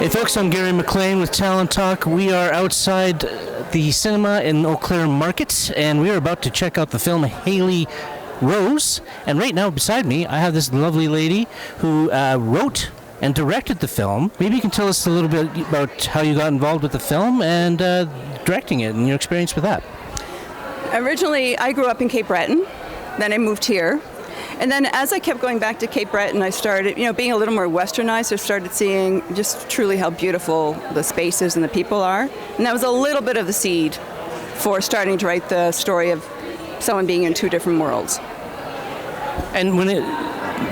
Hey folks, I'm Gary McLean with Talent Talk. We are outside the cinema in Eau Claire Market, and we are about to check out the film Hailey Rose. And right now beside me, I have this lovely lady who wrote and directed the film. Maybe you can tell us a little bit about how you got involved with the film and directing it and your experience with that. Originally, I grew up in Cape Breton. Then I moved here. And then as I kept going back to Cape Breton, I started, being a little more westernized. I started seeing just truly how beautiful the spaces and the people are. And that was a little bit of the seed for starting to write the story of someone being in two different worlds. And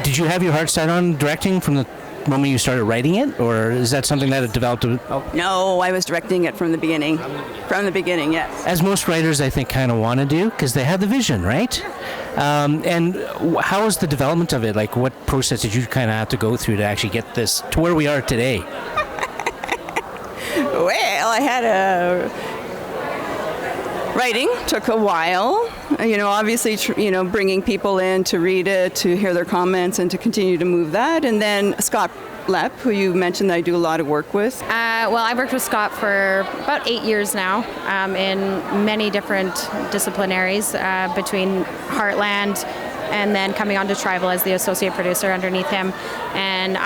did you have your heart set on directing from the moment you started writing it, or is that something that had developed? No, I was directing it from the beginning. From the beginning, yes. As most writers, I think, kind of want to do, because they have the vision, right? And how was the development of it? Like, what process did you kind of have to go through to actually get this to where we are today? Well, I had writing took a while. Obviously, bringing people in to read it, to hear their comments, and to continue to move that. And then Scott Lepp, who you mentioned that I do a lot of work with. Well, I've worked with Scott for about 8 years now in many different disciplinaries between Heartland and then coming on to Tribal as the associate producer underneath him. And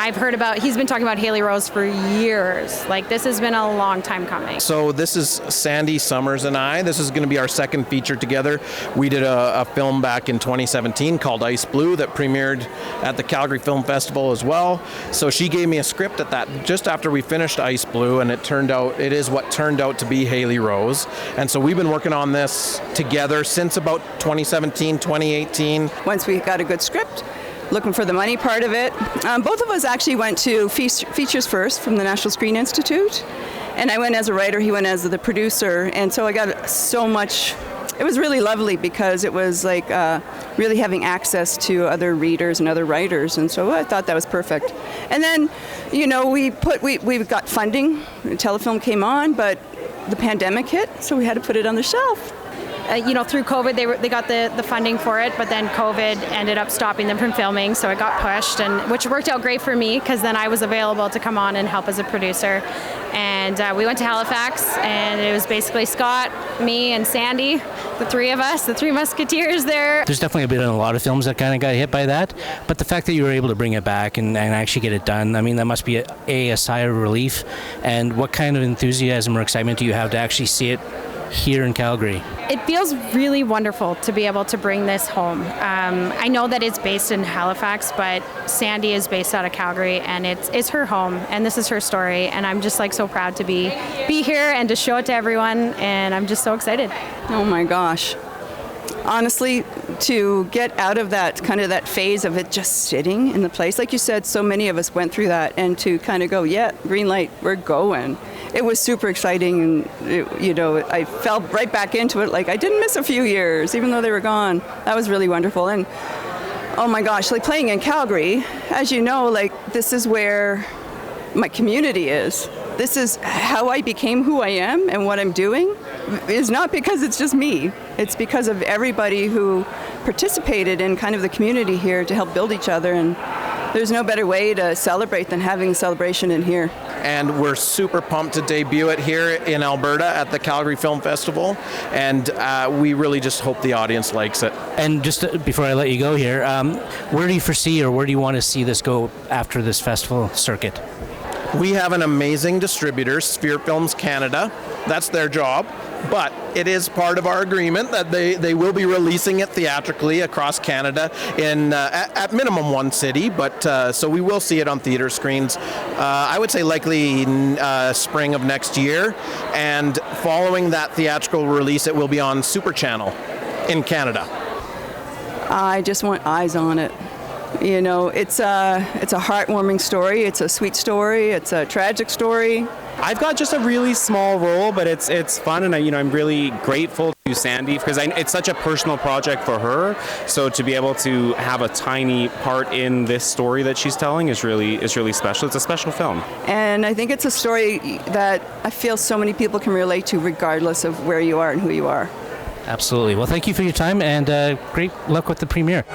he's been talking about Hailey Rose for years. Like, this has been a long time coming. So this is Sandi, Summers, and I. This is going to be our second feature together. We did a film back in 2017 called Ice Blue that premiered at the Calgary Film Festival as well. So she gave me a script at that just after we finished Ice Blue, and it is what turned out to be Hailey Rose. And so we've been working on this together since about 2017, 2018. Once we got a good script, looking for the money part of it. Both of us actually went to Features First from the National Screen Institute, and I went as a writer, he went as the producer, and so I got so much. It was really lovely because it was like really having access to other readers and other writers, and so I thought that was perfect. And then, we got funding. Telefilm came on, but the pandemic hit, so we had to put it on the shelf. Through COVID, they got the funding for it, but then COVID ended up stopping them from filming, so it got pushed, which worked out great for me because then I was available to come on and help as a producer. And we went to Halifax, and it was basically Scott, me, and Sandi, the three of us, the three musketeers there. There's definitely been a lot of films that kind of got hit by that, but the fact that you were able to bring it back and actually get it done, I mean, that must be a sigh of relief. And what kind of enthusiasm or excitement do you have to actually see it here in Calgary? It feels really wonderful to be able to bring this home. I know that it's based in Halifax, but Sandi is based out of Calgary, and it's her home, and this is her story, and I'm just so proud to be here and to show it to everyone, and I'm just so excited. Oh my gosh. Honestly, to get out of that that phase of it just sitting in the place, like you said, so many of us went through that, and to kind of go, yeah, green light, we're going. It was super exciting, and I fell right back into it. Like, I didn't miss a few years, even though they were gone. That was really wonderful. And oh my gosh, like playing in Calgary, as you know, this is where my community is. This is how I became who I am, and what I'm doing is not because it's just me. It's because of everybody who participated in kind of the community here to help build each other, and there's no better way to celebrate than having a celebration in here. And we're super pumped to debut it here in Alberta at the Calgary Film Festival, and we really just hope the audience likes it. And just before I let you go here, where do you foresee or where do you want to see this go after this festival circuit? We have an amazing distributor, Sphere Films Canada. That's their job, but it is part of our agreement that they will be releasing it theatrically across Canada in at minimum one city, but so we will see it on theater screens. I would say likely spring of next year, and following that theatrical release, it will be on Super Channel in Canada. I just want eyes on it. It's a heartwarming story. It's a sweet story. It's a tragic story. I've got just a really small role, but it's fun, and I'm really grateful to Sandi because it's such a personal project for her. So to be able to have a tiny part in this story that she's telling is really special. It's a special film, and I think it's a story that I feel so many people can relate to, regardless of where you are and who you are. Absolutely. Well, thank you for your time, and great luck with the premiere.